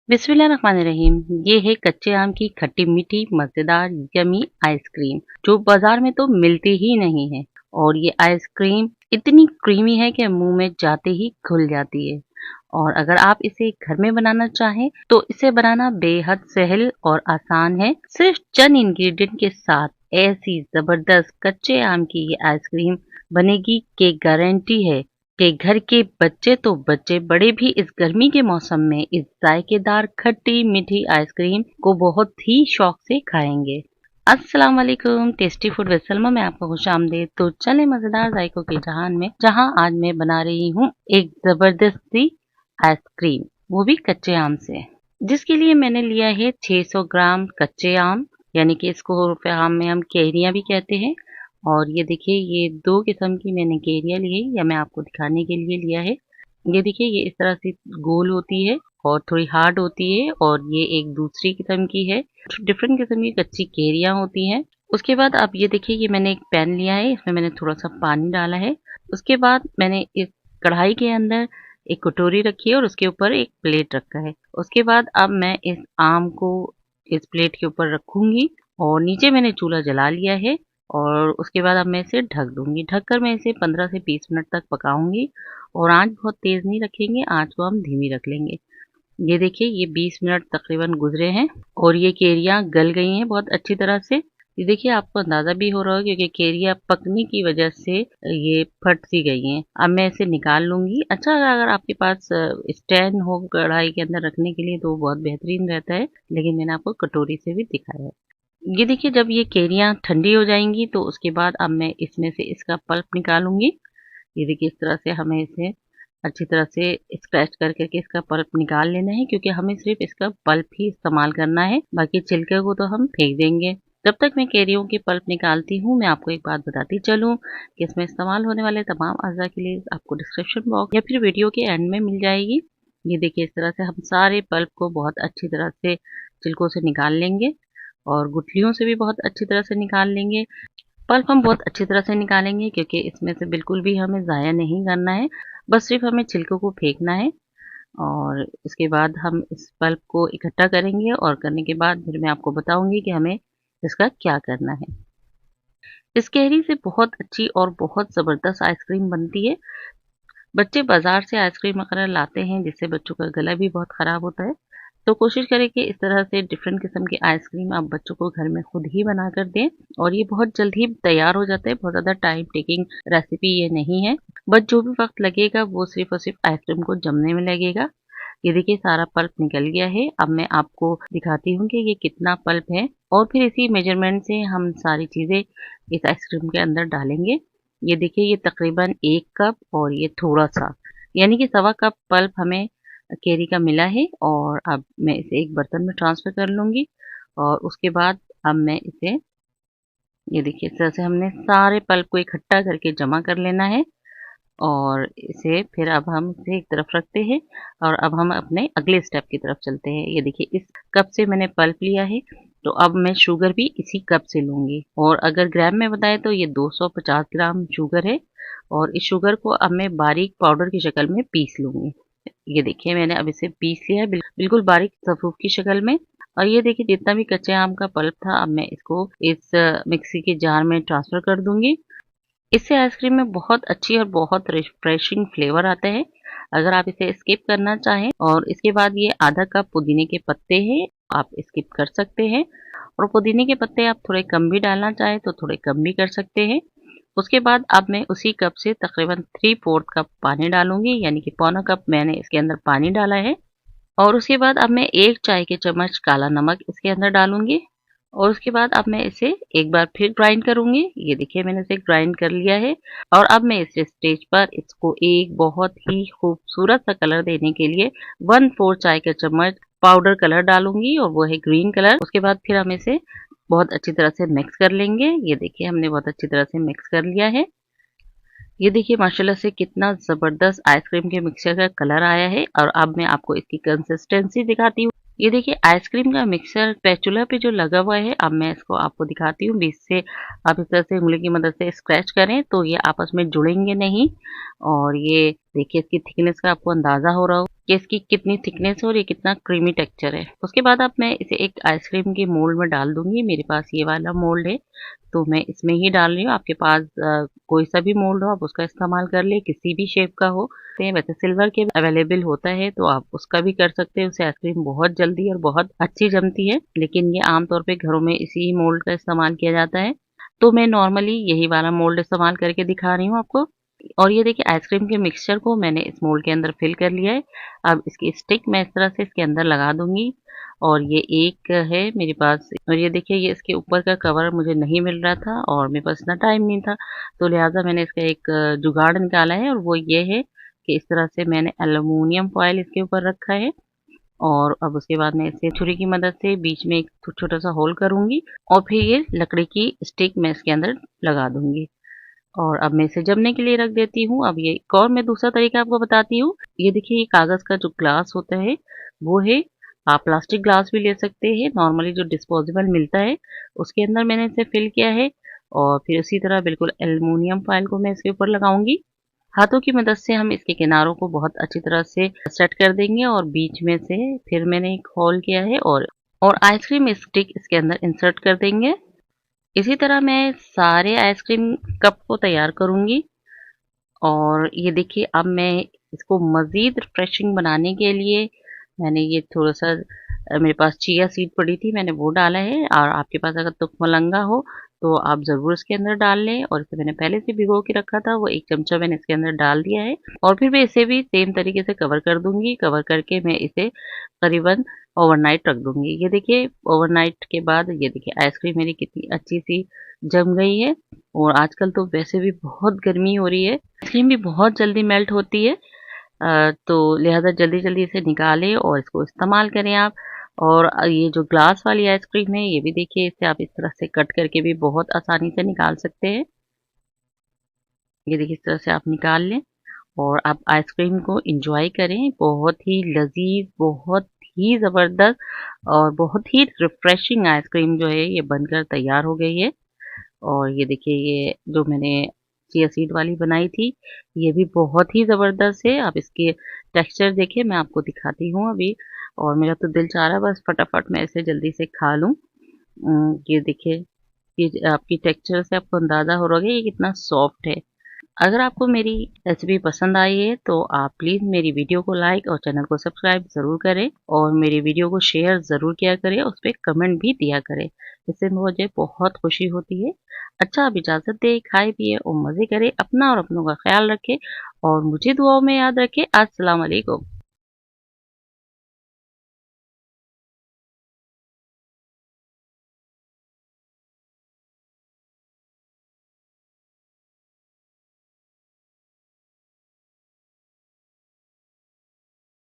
बिस्मिल्लाहिर्रहमानिर्रहीम। ये है कच्चे आम की खट्टी मीठी मजेदार यमी आइसक्रीम जो बाजार में तो मिलती ही नहीं है। और ये आइसक्रीम इतनी क्रीमी है कि मुंह में जाते ही घुल जाती है। और अगर आप इसे घर में बनाना चाहें तो इसे बनाना बेहद सहल और आसान है। सिर्फ चंद इंग्रेडिएंट के साथ ऐसी जबरदस्त कच्चे आम की ये आइसक्रीम बनेगी कि गारंटी है कि घर के बच्चे तो बच्चे बड़े भी इस गर्मी के मौसम में इस जायकेदार खट्टी मीठी आइसक्रीम को बहुत ही शौक से खाएंगे। अस्सलाम वालेकुम, टेस्टी फूड विद सलमा में आपको खुशामदीद। तो चले मजेदार जायकों के जहान में, जहां आज मैं बना रही हूँ एक जबरदस्ती आइसक्रीम, वो भी कच्चे आम से। जिसके लिए मैंने लिया है 600 ग्राम कच्चे आम, यानी कि इसको आम में हम कैरियां भी कहते हैं। और ये देखिए, ये दो किस्म की मैंने कैरियां ली है, या मैं आपको दिखाने के लिए लिया है। ये देखिए, ये इस तरह से गोल होती है और थोड़ी हार्ड होती है, और ये एक दूसरी किस्म की है। डिफरेंट किस्म की कच्ची कैरियां होती हैं। उसके बाद आप ये देखिए, ये मैंने एक पैन लिया है, इसमें मैंने थोड़ा सा पानी डाला है। उसके बाद मैंने इस कढ़ाई के अंदर एक कटोरी रखी है और उसके ऊपर एक प्लेट रखा है। उसके बाद अब मैं इस आम को इस प्लेट के ऊपर रखूंगी, और नीचे मैंने चूल्हा जला लिया है। और उसके बाद अब मैं इसे ढक दूंगी। ढककर मैं इसे 15 से 20 मिनट तक पकाऊंगी। और आंच बहुत तेज नहीं रखेंगे, आंच को हम धीमी रख लेंगे। ये देखिए, ये 20 मिनट तकरीबन गुजरे हैं और ये केरियां गल गई हैं बहुत अच्छी तरह से। ये देखिए, आपको अंदाजा भी हो रहा होगा क्योंकि केरियां पकने की वजह से ये फट सी गई हैं। अब मैं इसे निकाल लूंगी। अच्छा, अगर आपके पास स्टैंड हो कढ़ाई के अंदर रखने के लिए तो बहुत बेहतरीन रहता है, लेकिन मैंने आपको कटोरी से भी दिखाया है। ये देखिए, जब ये केरियां ठंडी हो जाएंगी तो उसके बाद अब मैं इसमें से इसका पल्प निकालूंगी। ये देखिए, इस तरह से हमें इसे अच्छी तरह से स्क्रैच कर करके इसका पल्प निकाल लेना है, क्योंकि हमें सिर्फ इसका पल्प ही इस्तेमाल करना है, बाकी छिलके को तो हम फेंक देंगे। जब तक मैं कैरियों की पल्प निकालती हूँ, मैं आपको एक बात बताती चलूँ कि इसमें इस्तेमाल होने वाले तमाम अज़ा की लिस्ट आपको डिस्क्रिप्शन बॉक्स या फिर वीडियो के एंड में मिल जाएगी। ये देखिए, इस तरह से हम सारे पल्प को बहुत अच्छी तरह से छिलकों से निकाल लेंगे, और गुठलियों से भी बहुत अच्छी तरह से निकाल लेंगे। पल्प हम बहुत अच्छी तरह से निकालेंगे, क्योंकि इसमें से बिल्कुल भी हमें ज़ाया नहीं करना है, बस सिर्फ हमें छिलकों को फेंकना है। और इसके बाद हम इस पल्प को इकट्ठा करेंगे, और करने के बाद फिर मैं आपको बताऊंगी कि हमें इसका क्या करना है। इस कैरी से बहुत अच्छी और बहुत ज़बरदस्त आइसक्रीम बनती है। बच्चे बाजार से आइसक्रीम वगैरह लाते हैं, जिससे बच्चों का गला भी बहुत ख़राब होता है। तो कोशिश करें कि इस तरह से डिफरेंट किस्म की आइसक्रीम आप बच्चों को घर में खुद ही बना कर दें, और ये बहुत जल्द ही तैयार हो जाता है। बहुत ज़्यादा टाइम टेकिंग रेसिपी ये नहीं है, बस जो भी वक्त लगेगा वो सिर्फ और सिर्फ आइसक्रीम को जमने में लगेगा। ये देखिए, सारा पल्प निकल गया है। अब मैं आपको दिखाती हूँ कि ये कितना पल्प है, और फिर इसी मेजरमेंट से हम सारी चीज़ें इस आइसक्रीम के अंदर डालेंगे। ये देखिए, ये तकरीबन 1 कप और ये थोड़ा सा, यानी कि सवा कप पल्प हमें केरी का मिला है। और अब मैं इसे एक बर्तन में ट्रांसफ़र कर लूँगी, और उसके बाद अब मैं इसे, ये देखिए, इस तरह से हमने सारे पल्प को इकट्ठा करके जमा कर लेना है। और इसे फिर अब हम इसे एक तरफ रखते हैं, और अब हम अपने अगले स्टेप की तरफ चलते हैं। ये देखिए, इस कप से मैंने पल्प लिया है, तो अब मैं शुगर भी इसी कप से लूँगी। और अगर ग्राम में बताएं तो ये 250 ग्राम शुगर है, और इस शुगर को अब मैं बारीक पाउडर की शक्ल में पीस लूँगी। ये देखिए, मैंने अब इसे पीस लिया है बिल्कुल बारीक सफ़ूफ की शक्ल में। और ये देखिए, जितना भी कच्चे आम का पल्प था, अब मैं इसको इस मिक्सी के जार में ट्रांसफ़र कर दूँगी। इससे आइसक्रीम में बहुत अच्छी और बहुत रिफ्रेशिंग फ्लेवर आता है। अगर आप इसे स्किप करना चाहें, और इसके बाद ये आधा कप पुदीने के पत्ते हैं, आप स्किप कर सकते हैं। और पुदीने के पत्ते आप थोड़े कम भी डालना चाहें तो थोड़े कम भी कर सकते हैं। उसके बाद अब मैं उसी कप से तकरीबन 3/4 कप पानी डालूंगी, यानी कि पौना कप मैंने इसके अंदर पानी डाला है। और उसके बाद अब मैं 1 चाय के चम्मच काला नमक इसके अंदर डालूंगी। और उसके बाद अब मैं इसे एक बार फिर ग्राइंड करूंगी। ये देखिए, मैंने इसे ग्राइंड कर लिया है। और अब मैं इस स्टेज पर इसको एक बहुत ही खूबसूरत सा कलर देने के लिए 1/4 चाय का चम्मच पाउडर कलर डालूंगी, और वो है ग्रीन कलर। उसके बाद फिर हम इसे बहुत अच्छी तरह से मिक्स कर लेंगे। ये देखिए, हमने बहुत अच्छी तरह से मिक्स कर लिया है। ये देखिए, माशाल्लाह से कितना ज़बरदस्त आइसक्रीम के मिक्सचर का कलर आया है। और अब मैं आपको इसकी कंसिस्टेंसी दिखाती हूँ। ये देखिए, आइसक्रीम का मिक्सचर स्पैचुला पे जो लगा हुआ है, अब मैं इसको आपको दिखाती हूँ। बीच से आप इस तरह से उंगली की मदद से स्क्रैच करें तो ये आपस में जुड़ेंगे नहीं। और ये देखिए इसकी थिकनेस का आपको अंदाजा हो रहा हो कि इसकी कितनी थिकनेस है और ये कितना क्रीमी टेक्सचर है। उसके बाद अब मैं इसे एक आइसक्रीम के मोल्ड में डाल दूंगी। मेरे पास ये वाला मोल्ड है तो मैं इसमें ही डाल रही हूँ। आपके पास कोई सा भी मोल्ड हो आप उसका इस्तेमाल कर ले, किसी भी शेप का हो। वैसे सिल्वर के अवेलेबल होता है तो आप उसका भी कर सकते हैं। उससे आइसक्रीम बहुत जल्दी और बहुत अच्छी जमती है, लेकिन ये आमतौर पे घरों में इसी मोल्ड का इस्तेमाल किया जाता है। तो मैं नॉर्मली यही वाला मोल्ड इस्तेमाल करके दिखा रही हूँ आपको। और ये देखिए आइसक्रीम के मिक्सचर को मैंने इस मोल्ड के अंदर फिल कर लिया है। अब इसकी स्टिक मैं इस तरह से इसके अंदर लगा दूंगी। और ये एक है मेरे पास, और ये देखिए ये इसके ऊपर का कवर मुझे नहीं मिल रहा था और मेरे पास इतना टाइम नहीं था, तो लिहाजा मैंने इसका एक जुगाड़ निकाला है और वो ये है कि इस तरह से मैंने एल्युमिनियम फॉयल इसके ऊपर रखा है। और अब उसके बाद मैं इसे छुरी की मदद से बीच में एक छोटा सा होल करूंगी और फिर ये लकड़ी की स्टिक मैं इसके अंदर लगा दूंगी। और अब मैं इसे जमने के लिए रख देती हूँ। अब ये एक और मैं दूसरा तरीका आपको बताती हूँ। ये देखिए ये कागज का जो ग्लास होता है वो है, आप प्लास्टिक ग्लास भी ले सकते हैं, नॉर्मली जो डिस्पोजेबल मिलता है उसके अंदर मैंने इसे फिल किया है। और फिर उसी तरह बिल्कुल एल्युमिनियम फॉयल को मैं इसके ऊपर लगाऊंगी। हाथों की मदद से हम इसके किनारों को बहुत अच्छी तरह से सेट कर देंगे और बीच में से फिर मैंने एक होल किया है और आइसक्रीम स्टिक इसके अंदर इंसर्ट कर देंगे। इसी तरह मैं सारे आइसक्रीम कप को तैयार करूंगी। और ये देखिए अब मैं इसको मज़ीद रिफ्रेशिंग बनाने के लिए मैंने ये थोड़ा-सा मेरे पास चिया सीड पड़ी थी, मैंने वो डाला है। और आपके पास अगर तुखमलंगा हो तो आप ज़रूर इसके अंदर डाल लें। और इसे मैंने पहले से भिगो के रखा था, वो 1 चमचा मैंने इसके अंदर डाल दिया है। और फिर मैं इसे भी सेम तरीके से कवर कर दूँगी। कवर करके मैं इसे करीबन ओवरनाइट रख दूँगी। ये देखिए ओवरनाइट के बाद ये देखिए आइसक्रीम मेरी कितनी अच्छी-सी जम गई है। और आजकल तो वैसे भी बहुत गर्मी हो रही है, आइसक्रीम भी बहुत जल्दी मेल्ट होती है। तो लिहाजा जल्दी-जल्दी इसे निकालें और इसको इस्तेमाल करें आप। और ये जो ग्लास वाली आइसक्रीम है ये भी देखिए इसे आप इस तरह से कट करके भी बहुत आसानी से निकाल सकते हैं। ये देखिए इस तरह से आप निकाल लें और आप आइसक्रीम को एंजॉय करें। बहुत ही लजीज, बहुत ही ज़बरदस्त और बहुत ही रिफ्रेशिंग आइसक्रीम जो है ये बनकर तैयार हो गई है। और ये देखिए ये जो मैंने चिया सीड वाली बनाई थी ये भी बहुत ही ज़बरदस्त है। आप इसके टेक्सचर देखिए, मैं आपको दिखाती हूँ अभी। और मेरा तो दिल चाह रहा है बस फटाफट मैं इसे जल्दी से खा लूँ। ये देखिए ये आपकी टेक्सचर से आपको अंदाज़ा हो रहा होगा ये कितना सॉफ्ट है। अगर आपको मेरी रेसिपी पसंद आई है तो आप प्लीज़ मेरी वीडियो को लाइक और चैनल को सब्सक्राइब ज़रूर करें और मेरी वीडियो को शेयर ज़रूर किया करें, उस पर कमेंट भी दिया करें। इससे मुझे बहुत खुशी होती है। अच्छा अब इजाज़त दें, खाए पिए और मज़े करें, अपना और अपनों का ख्याल रखें और मुझे दुआओं में याद रखें। अस्सलाम वालेकुम।